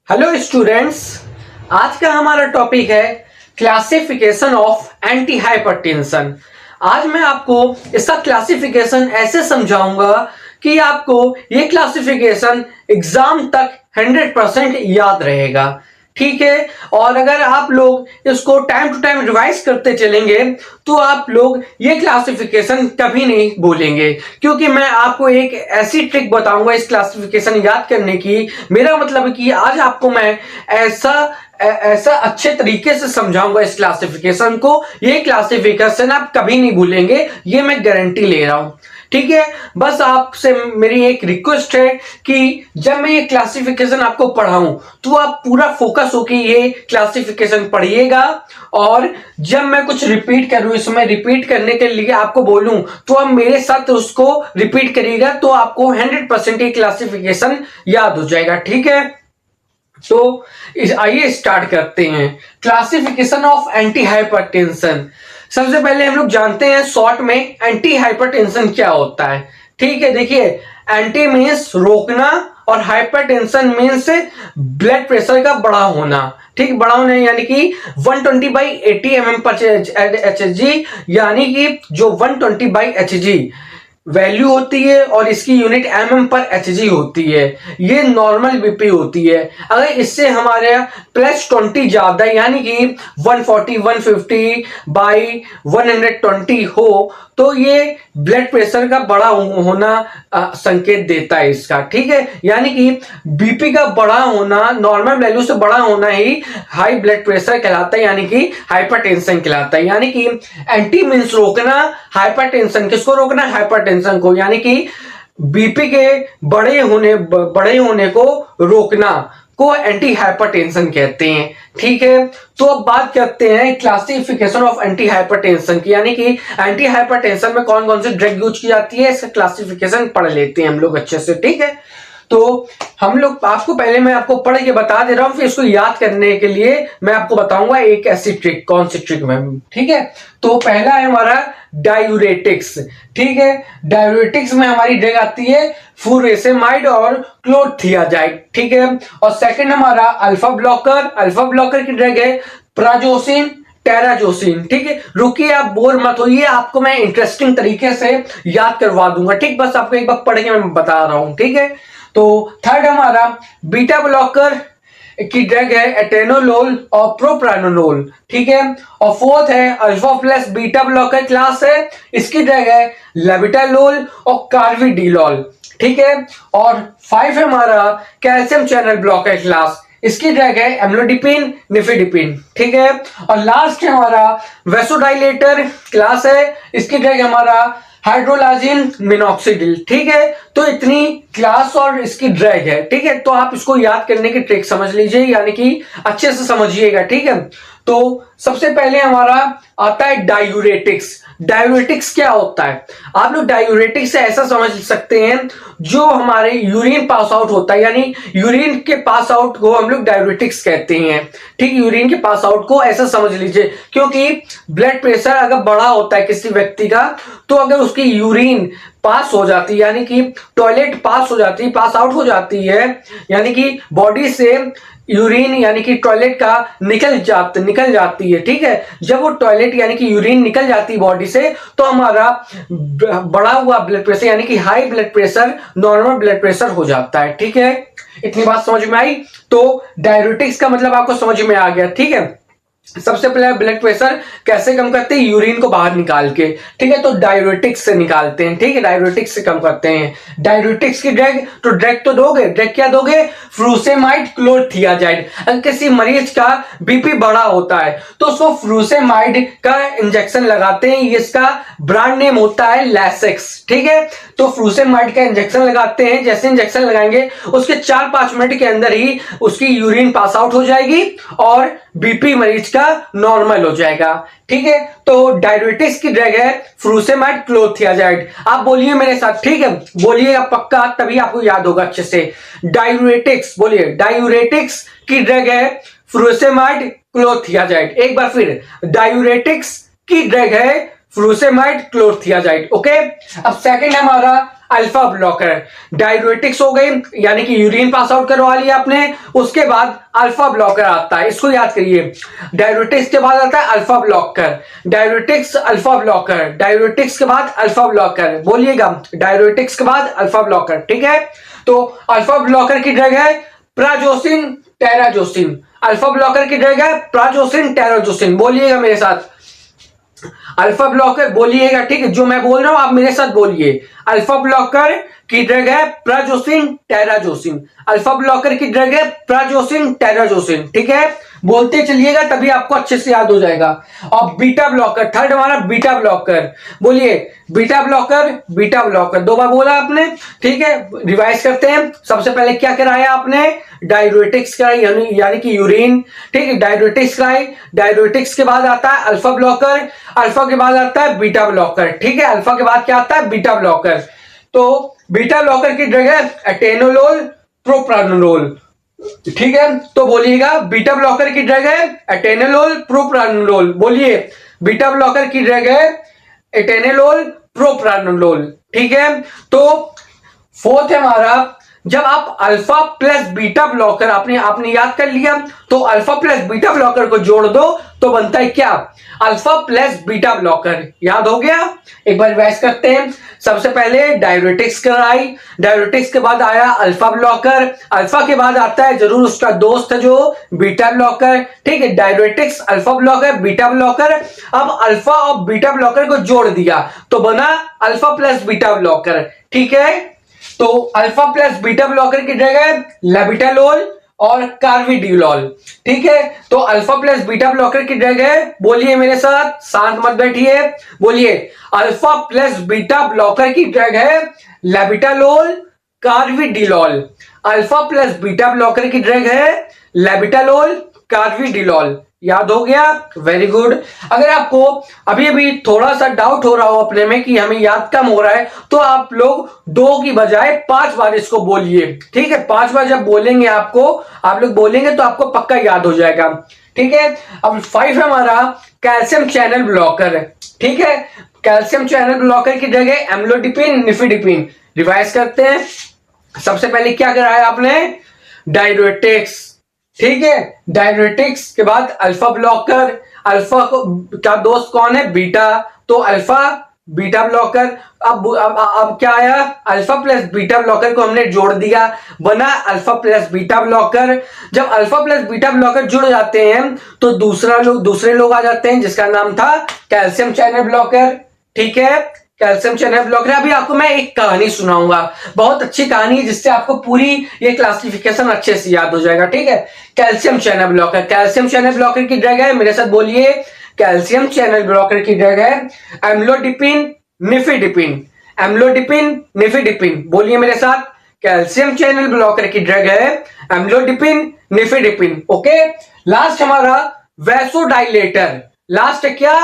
Hello students, आज का हमारा टॉपिक है क्लासिफिकेशन ऑफ एंटी हाइपरटेंशन। आज मैं आपको इसका क्लासिफिकेशन ऐसे समझाऊंगा कि आपको ये क्लासिफिकेशन एग्जाम तक 100% याद रहेगा। ठीक है, और अगर आप लोग इसको टाइम टू टाइम रिवाइज करते चलेंगे तो आप लोग ये क्लासिफिकेशन कभी नहीं भूलेंगे, क्योंकि मैं आपको एक ऐसी ट्रिक बताऊंगा इस क्लासिफिकेशन याद करने की। मेरा मतलब है कि आज आपको मैं ऐसा अच्छे तरीके से समझाऊंगा इस क्लासिफिकेशन को, ये क्लासिफिकेशन आप कभी नहीं भूलेंगे, ये मैं गारंटी ले रहा हूं। ठीक है, बस आपसे मेरी एक रिक्वेस्ट है कि जब मैं ये क्लासिफिकेशन आपको पढ़ाऊं तो आप पूरा फोकस होकर ये क्लासिफिकेशन पढ़िएगा, और जब मैं कुछ रिपीट करूं, इसमें रिपीट करने के लिए आपको बोलूं तो आप मेरे साथ उसको रिपीट करिएगा, तो आपको 100% ये क्लासिफिकेशन याद हो जाएगा। ठीक है, तो आइए स्टार्ट करते हैं क्लासिफिकेशन ऑफ एंटी हाइपरटेंशन। सबसे पहले हम लोग जानते हैं शॉर्ट में एंटी हाइपरटेंशन क्या होता है। ठीक है, देखिए, एंटी मीन्स रोकना और हाइपरटेंशन मीन्स ब्लड प्रेशर का बढ़ा होना। ठीक, बढ़ा होना यानी कि 120/80 mm/Hg, यानी कि जो 120/Hg वैल्यू होती है और इसकी यूनिट mm/Hg होती है, ये नॉर्मल बीपी होती है। अगर इससे हमारे +20 ज्यादा यानी कि 140/150/120 हो तो ये ब्लड प्रेशर का बड़ा होना संकेत देता है इसका। ठीक है, यानी कि बीपी का बड़ा होना, नॉर्मल वैल्यू से बड़ा होना ही हाई ब्लड प्रेशर कहलाता है, यानी कि हाइपरटेंशन कहलाता है। यानी कि एंटी मींस रोकना, हाइपरटेंशन किसको रोकना? हाइपरटेंशन को, यानी कि बीपी के बड़े होने को रोकना को एंटी हाइपरटेंशन कहते हैं। ठीक है, तो अब बात करते हैं क्लासिफिकेशन ऑफ एंटी हाइपरटेंशन की, यानी कि एंटी हाइपरटेंशन में कौन कौन सी ड्रग यूज की जाती है, इसका क्लासिफिकेशन पढ़ लेते हैं हम लोग अच्छे से। ठीक है, तो हम लोग आपको पहले मैं आपको पढ़ के बता दे रहा हूं, फिर इसको याद करने के लिए मैं आपको बताऊंगा एक ऐसी ट्रिक। कौन सी ट्रिक में? ठीक है, तो पहला है हमारा डायूरेटिक्स। ठीक है, डायूरेटिक्स में हमारी ड्रग आती है फुरेसेमाइड और क्लोथियाजाइड। ठीक है, और सेकंड हमारा अल्फा ब्लॉकर। अल्फा ब्लॉकर की ड्रग है प्राजोसिन, टेराजोसिन। ठीक है, रुकिए, आप बोर मत होइए, आपको मैं इंटरेस्टिंग तरीके से याद करवा दूंगा। ठीक, बस आपको एक बार पढ़ के मैं बता रहा हूं। ठीक है, तो थर्ड हमारा बीटा ब्लॉकर की ड्रग है एटेनोलोल और प्रोप्रानोलोल। ठीक है, और फोर्थ है alpha plus beta blocker class है, इसकी ड्रग है लेविटालोल और कार्विडिलॉल। ठीक है, और 5 है हमारा कैल्शियम चैनल ब्लॉकर क्लास, इसकी ड्रग है एम्लोडिपिन, निफेडिपिन। ठीक है, और लास्ट है हमारा वेसोडाइलेटर क्लास है, इसकी ड्रग हमारा हाइड्रोलाजिन मिनॉक्सिडिल। ठीक है, तो इतनी क्लास और इसकी ड्रग है। ठीक है, तो आप इसको याद करने की ट्रिक समझ लीजिए, यानी कि अच्छे से समझिएगा। ठीक है, तो सबसे पहले हमारा आता है डायूरेटिक्स। डायूरेटिक्स क्या होता है? आप लोग डायूरेटिक्स से ऐसा समझ सकते हैं, जो हमारे यूरिन पास आउट होता है, यानी यूरिन के पास आउट को हम लोग डायूरेटिक्स कहते हैं। ठीक, यूरिन के पास आउट को ऐसा समझ लीजिए, क्योंकि ब्लड प्रेशर अगर बड़ा होता है किसी व्यक्ति का, तो अगर उसकी यूरिन पास हो जाती है, यानी कि टॉयलेट पास हो जाती है, पास आउट हो जाती है, यानी कि बॉडी से यूरिन यानी कि टॉयलेट का निकल जाती है। ठीक है, जब वो टॉयलेट यानी कि यूरिन निकल जाती है बॉडी से, तो हमारा बढ़ा हुआ ब्लड प्रेशर यानी कि high blood pressure normal blood pressure हो जाता है। ठीक है, इतनी बात समझ में आई? तो डायूरेटिक्स का मतलब आपको समझ में आ गया। ठीक है, सबसे पहले ब्लड प्रेशर कैसे कम करते हैं? यूरिन को बाहर निकाल के। ठीक है, तो डायूरेटिक्स से निकालते हैं। ठीक है, डायूरेटिक्स से कम करते हैं। डायूरेटिक्स की ड्रग, तो ड्रग तो दोगे, ड्रग क्या दोगे? फ्रूसेमाइड क्लोथियाजाइड। अगर किसी मरीज का बीपी बड़ा होता है तो उसको फ्रूसेमाइड का इंजेक्शन लगाते हैं, इसका ब्रांड नेम होता है लैसेक्स। ठीक है, तो फ्रूसेमाइड का इंजेक्शन लगाते हैं, जैसे इंजेक्शन लगाएंगे उसके 4-5 मिनट के अंदर ही उसकी यूरिन पास आउट हो जाएगी और बीपी मरीज का नॉर्मल हो जाएगा। ठीक है, तो डायूरेटिक्स की ड्रग है फ्रूसेमाइड क्लोथियाजाइड। आप बोलिए मेरे साथ। ठीक है, बोलिएगा पक्का, तभी आपको याद होगा अच्छे से। डायूरेटिक्स बोलिए, डायूरेटिक्स की ड्रग है फ्रूसेमाइड क्लोथियाजाइड। एक बार फिर, डायूरेटिक्स की ड्रग है फ्रूसेमाइड क्लोथियाजाइड। ओके, अब सेकंड हमारा अल्फा ब्लॉकर। डाययूरेटिक्स हो गई, यानी कि यूरिन पास आउट करवा लिया आपने, उसके बाद अल्फा ब्लॉकर आता है, इसको याद करिए। डाययूरेटिक्स के बाद आता है alpha blocker, diuretics alpha blocker, diuretics के बाद अल्फा ब्लॉकर, बोलिएगा डाययूरेटिक्स के बाद अल्फा ब्लॉकर, ठीक है। तो अल्फा ब्लॉकर की ड्रग है प्राजोसिन टेराजोसिन, अल्फा ब्लॉकर की ड्रग है प्राजोसिन टेराजोसिन, बोलिएगा मेरे साथ अल्फा ब्लॉकर, बोलिएगा, ठीक है, जो मैं बोल रहा हूं आप मेरे साथ बोलिए। अल्फा ब्लॉकर की ड्रग है प्राजोसिन टेराजोसिन, अल्फा ब्लॉकर की ड्रग है प्राजोसिन टेराजोसिन, ठीक है, बोलते चलिएगा तभी आपको अच्छे से याद हो जाएगा। और बीटा ब्लॉकर, थर्ड हमारा बीटा ब्लॉकर, बोलिए बीटा ब्लॉकर, बीटा ब्लॉकर, दो बार बोला आपने, ठीक है। रिवाइज करते हैं, सबसे पहले क्या कराया आपने, डाययूरेटिक्स कराई, यानी कि यूरिन, ठीक है, डाययूरेटिक्स कराई, डाययूरेटिक्स के बाद आता है अल्फा ब्लॉकर, अल्फा के बाद आता है बीटा ब्लॉकर, ठीक है, अल्फा के बाद क्या आता है बीटा ब्लॉकर। तो बीटा ब्लॉकर की ड्रग है एटेनोलोल प्रोप्रानोलोल, ठीक है, तो बोलिएगा बीटा ब्लॉकर की ड्रग है एटेनोलोल प्रोप्रानोलोल, बोलिए बीटा ब्लॉकर की ड्रग है एटेनोलोल प्रोप्रानोलोल, ठीक है। तो फोर्थ है हमारा, जब आप अल्फा प्लस बीटा ब्लॉकर आपने याद कर लिया, तो अल्फा प्लस बीटा ब्लॉकर को जोड़ दो तो बनता है क्या, अल्फा प्लस बीटा ब्लॉकर, याद हो गया। एक बार रिवाइज करते हैं, सबसे पहले डाययूरेटिक्स कराई, डाययूरेटिक्स के बाद आया अल्फा ब्लॉकर, अल्फा के बाद आता है जरूर उसका दोस्त जो बीटा ब्लॉकर, ठीक है, diuretics alpha blocker beta blocker, अब अल्फा और बीटा ब्लॉकर को जोड़ दिया तो बना अल्फा प्लस बीटा ब्लॉकर, ठीक है। तो अल्फा प्लस बीटा ब्लॉकर की ड्रग है लेबिटालोल और कार्विडियोल, ठीक है। तो अल्फा प्लस बीटा ब्लॉकर की ड्रग है, बोलिए मेरे साथ, शांत मत बैठिए, बोलिए अल्फा प्लस बीटा ब्लॉकर की ड्रग है लेबिटालोल कार्विडियोल, अल्फा प्लस बीटा ब्लॉकर की ड्रग है लेबिटालोल कार्विडियोल, याद हो गया, वेरी गुड। अगर आपको अभी अभी थोड़ा सा डाउट हो रहा हो अपने में कि हमें याद कम हो रहा है, तो आप लोग 2 की बजाय 5 बार इसको बोलिए, ठीक है, 5 बार जब बोलेंगे आप लोग बोलेंगे तो आपको पक्का याद हो जाएगा, ठीक है। अब 5 है हमारा कैल्शियम चैनल ब्लॉकर, ठीक है, कैल्शियम चैनल ब्लॉकर की जगह एम्लोडिपिन निफिडिपिन, रिवाइज करते हैं, सबसे पहले क्या कराया आपने, डाययूरेटिक्स, ठीक है, डाययूरेटिक्स के बाद अल्फा ब्लॉकर, अल्फा को का दोस्त कौन है, बीटा, तो अल्फा बीटा ब्लॉकर, अब क्या आया, अल्फा प्लस बीटा ब्लॉकर को हमने जोड़ दिया, बना अल्फा प्लस बीटा ब्लॉकर। जब अल्फा प्लस बीटा ब्लॉकर जुड़ जाते हैं तो दूसरे लोग आ जाते हैं जिसका नाम था कैल्शियम चैनल ब्लॉकर, ठीक है, कैल्शियम चैनल ब्लॉकर। अभी आपको मैं एक कहानी सुनाऊंगा, बहुत अच्छी कहानी है, जिससे आपको पूरी ये क्लासिफिकेशन अच्छे से याद हो जाएगा, ठीक है। Calcium channel blocker, calcium channel blocker की ड्रग है, मेरे साथ बोलिए, कैल्शियम चैनल ब्लॉकर की ड्रग है एम्लोडिपिन निफिडिपिन, एम्लोडिपिन निफिडिपिन, बोलिए मेरे साथ, कैल्शियम चैनल ब्लॉकर की ड्रग है एम्लोडिपिन निफिडिपिन, ओके। लास्ट हमारा वैसोडाइलेटर, लास्ट है क्या,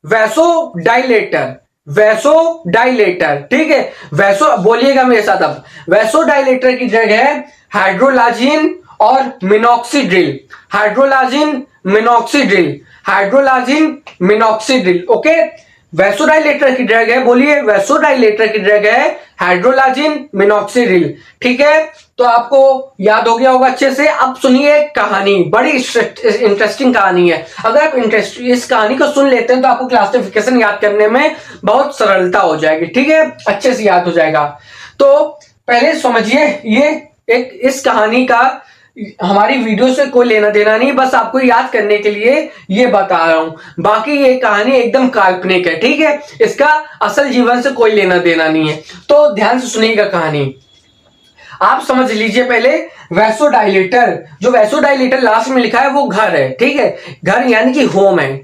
वैसोडाइलेटर, वैसोडाइलेटर, ठीक है, वैसो, बोलिएगा मेरे साथ अब, वैसोडाइलेटर की ड्रग है हाइड्रोलाजिन और minoxidil, hydralazine minoxidil, hydralazine minoxidil, okay. Vasodilator की ड्रग है, बोलिए वैसोडाइलेटर की ड्रग है हाइड्रोलाजिन मिनॉक्सीडिल, ठीक है। तो आपको याद हो गया होगा अच्छे से। अब सुनिए कहानी, बड़ी इंटरेस्टिंग कहानी है, अगर आप इस कहानी को सुन लेते हैं तो आपको क्लासिफिकेशन याद करने में बहुत सरलता हो जाएगी, ठीक है, अच्छे से याद हो जाएगा। तो पहले समझिए, ये एक इस कहानी का हमारी वीडियो से कोई लेना देना नहीं, बस आपको याद करने के लिए ये बता रहा हूं, बाकी ये कहानी एकदम काल्पनिक है, ठीक है, इसका असल जीवन से कोई लेना देना नहीं है। तो ध्यान से सुनिएगा कहानी, आप समझ लीजिए पहले वैसोडाइलेटर, जो वैसोडाइलेटर लास्ट में लिखा है वो घर है, ठीक है, घर यानी कि होम है,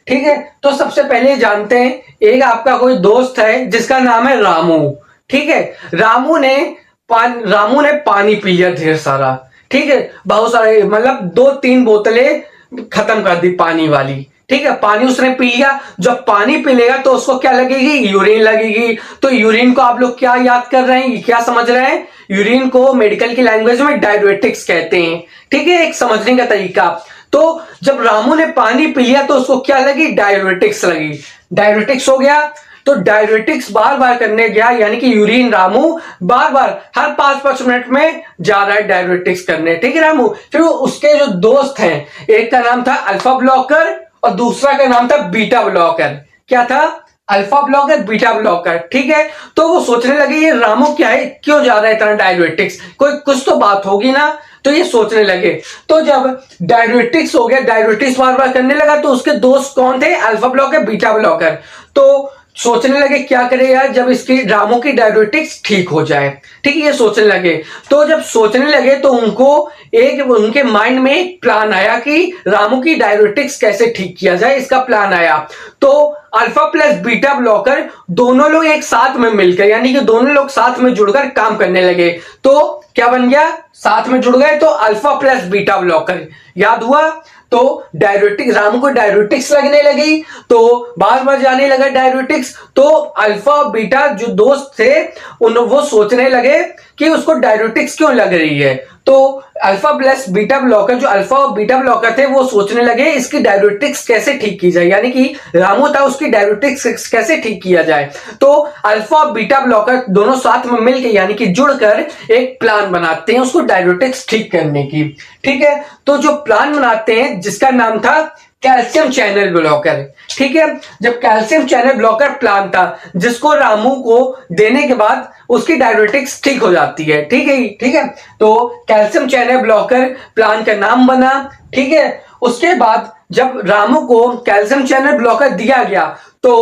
ठीक है। तो सबसे पहले जानते हैं, एक आपका कोई दोस्त है जिसका नाम है रामू, ठीक है, रामू ने पानी पी लिया ढेर सारा, ठीक है, बहुत सारे, मतलब 2-3 बोतलें खत्म कर दी पानी वाली, ठीक है, पानी उसने पी लिया। जब पानी पी लेगा तो उसको क्या लगेगी, यूरिन लगेगी। तो यूरिन को आप लोग क्या याद कर रहे हैं, क्या समझ रहे हैं, यूरिन को मेडिकल की लैंग्वेज में डाययूरेटिक्स कहते हैं, ठीक है, एक समझने का तरीका। तो जब रामू ने पानी पी लिया तो उसको क्या लगी, डाययूरेटिक्स लगी, डाययूरेटिक्स हो गया। तो डायरेटिक्स बार बार करने गया, यानी कि यूरिन रामू बार बार हर 5-5 मिनट में जा रहा है डायरेटिक्स करने, ठीक है रामू। फिर उसके जो दोस्त हैं, एक का नाम था अल्फा ब्लॉकर और दूसरा का नाम था बीटा ब्लॉकर। क्या था? अल्फा ब्लॉकर, बीटा ब्लॉकर, ठीक है। तो वो सोचने लगे ये रामू क्या है, क्यों जा रहा है इतना डायरेटिक्स, कोई कुछ तो बात होगी ना। तो ये सोचने लगे। तो जब डायरेटिक्स हो गया, डायरेटिक्स बार बार करने लगा, तो उसके दोस्त कौन थे? Alpha blocker, beta blocker. तो सोचने लगे क्या करे यार जब इसकी रामू की डायरेटिक्स ठीक हो जाए, ठीक है, ये सोचने लगे। तो जब सोचने लगे तो उनके माइंड में एक प्लान आया कि रामू की डायरेटिक्स कैसे ठीक किया जाए, इसका प्लान आया। तो अल्फा प्लस बीटा ब्लॉकर दोनों लोग एक साथ में मिलकर, यानी कि दोनों लोग साथ में जुड़कर काम करने लगे। तो क्या बन गया? साथ में जुड़ गए तो अल्फा प्लस बीटा ब्लॉकर। याद हुआ? तो डायरेटिक्स, रामू को डायरेटिक्स लगने लगी तो बार बार जाने लगा डायरेटिक्स। तो अल्फा बीटा जो दोस्त थे वो सोचने लगे कि उसको डायरेटिक्स क्यों लग रही है। तो अल्फा प्लस बीटा ब्लॉकर, जो अल्फा और बीटा ब्लॉकर थे, वो सोचने लगे इसकी डायरेटिक्स कैसे ठीक की जाए, यानी कि रामू था उसकी डायरेटिक्स कैसे ठीक किया जाए। तो अल्फा और बीटा ब्लॉकर दोनों साथ में मिलकर, यानी कि जुड़कर एक प्लान बनाते हैं उसको डायरेटिक्स ठीक करने की, ठीक है। तो जो प्लान बनाते हैं जिसका नाम था कैल्शियम चैनल ब्लॉकर, ठीक है। जब कैल्शियम चैनल ब्लॉकर प्लान था जिसको रामू को देने के बाद उसकी डायरेटिक्स ठीक हो जाती है, ठीक है, ठीक है। तो कैल्शियम चैनल ब्लॉकर प्लान का नाम बना, ठीक है। उसके बाद जब रामू को कैल्शियम चैनल ब्लॉकर दिया गया तो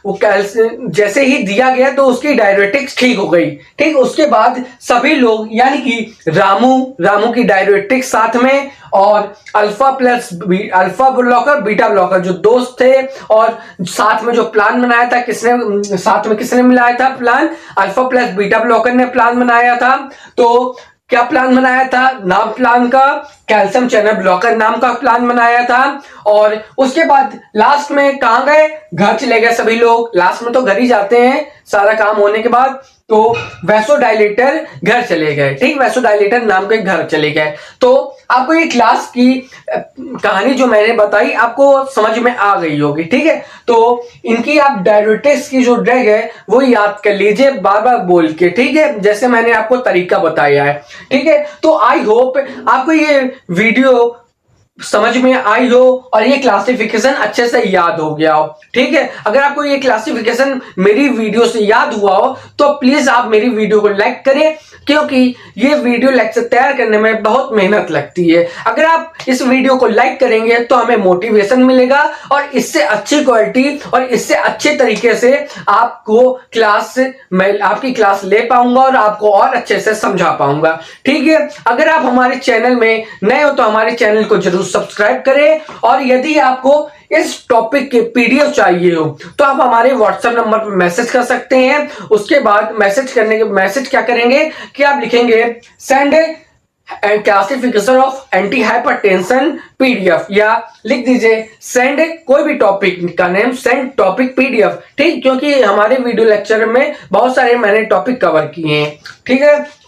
वो कैल्शियम जैसे ही दिया गया तो उसकी डायरेटिक्स ठीक हो गई, ठीक। उसके बाद सभी लोग, यानी कि रामू की डायरेटिक्स साथ में, और अल्फा ब्लॉकर बीटा ब्लॉकर जो दोस्त थे, और साथ में जो प्लान बनाया था किसने मिलाया था plan? Alpha plus beta blocker ने प्लान बनाया था। तो क्या प्लान बनाया था? नाम प्लान का कैल्शियम चैनल ब्लॉकर नाम का प्लान बनाया था। और उसके बाद लास्ट में कहां गए? घर चले गए सभी लोग। लास्ट में तो घर ही जाते हैं सारा काम होने के बाद। तो वैसोडाइलेटर घर चले गए, ठीक, वैसोडाइलेटर नाम के घर चले गए। तो आपको ये क्लास की कहानी जो मैंने बताई आपको समझ में आ गई होगी, ठीक है। तो इनकी आप डायरेटिक्स की जो ड्रग है वो याद कर लीजिए बार बार बोल के, ठीक है, जैसे मैंने आपको तरीका बताया है, ठीक है। तो आई होप आपको ये वीडियो समझ में आई हो और ये क्लासिफिकेशन अच्छे से याद हो गया हो, ठीक है। अगर आपको ये क्लासिफिकेशन मेरी वीडियो से याद हुआ हो तो प्लीज आप मेरी वीडियो को लाइक करें, क्योंकि ये वीडियो लेक्चर तैयार करने में बहुत मेहनत लगती है। अगर आप इस वीडियो को लाइक करेंगे तो हमें मोटिवेशन मिलेगा और इससे अच्छी क्वालिटी और इससे अच्छे तरीके से आपकी क्लास ले पाऊंगा और आपको और अच्छे से समझा पाऊंगा, ठीक है। अगर आप हमारे चैनल में नए हो तो हमारे चैनल को जरूर सब्सक्राइब करें, और यदि आपको इस टॉपिक के पीडीएफ चाहिए हो तो आप हमारे व्हाट्सएप नंबर पर मैसेज कर सकते हैं। उसके बाद मैसेज क्या करेंगे कि आप लिखेंगे send and classification of anti hypertension PDF, या लिख दीजिए सेंड कोई भी टॉपिक का नेम, सेंड टॉपिक पीडीएफ, ठीक, क्योंकि हमारे वीडियो लेक्चर में बहुत सारे मैंने टॉपिक कवर किए हैं, ठीक है।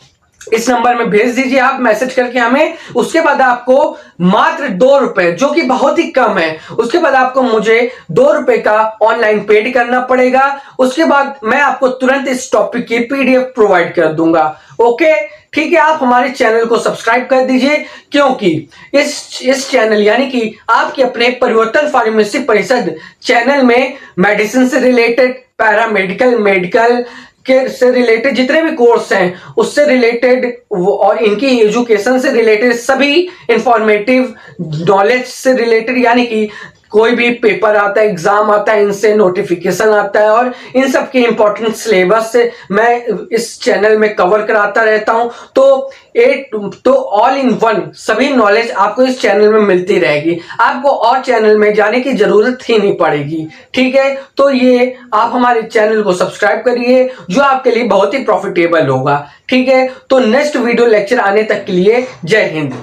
इस नंबर में भेज दीजिए आप मैसेज करके हमें। उसके बाद आपको मात्र 2 रुपए, जो कि बहुत ही कम है, उसके बाद आपको मुझे 2 रुपए का ऑनलाइन पेड करना पड़ेगा। उसके बाद मैं आपको तुरंत इस टॉपिक की पीडीएफ प्रोवाइड कर दूंगा, ओके, ठीक है। आप हमारे चैनल को सब्सक्राइब कर दीजिए, क्योंकि इस चैनल यानी कि आपके अपने परिवर्तन फार्मेसी परिषद चैनल में मेडिसिन से रिलेटेड, पैरामेडिकल, मेडिकल से रिलेटेड जितने भी कोर्स हैं उससे रिलेटेड और इनकी एजुकेशन से रिलेटेड सभी इंफॉर्मेटिव नॉलेज से रिलेटेड, यानी कि कोई भी पेपर आता है, एग्जाम आता है, इनसे नोटिफिकेशन आता है, और इन सब के इंपॉर्टेंट सिलेबस से मैं इस चैनल में कवर कराता रहता हूं। तो ऑल इन वन सभी नॉलेज आपको इस चैनल में मिलती रहेगी, आपको और चैनल में जाने की जरूरत ही नहीं पड़ेगी, ठीक है। तो ये आप हमारे चैनल को सब्सक्राइब करिए, जो आपके लिए बहुत ही प्रॉफिटेबल होगा, ठीक है। तो नेक्स्ट वीडियो लेक्चर आने तक के लिए जय हिंद।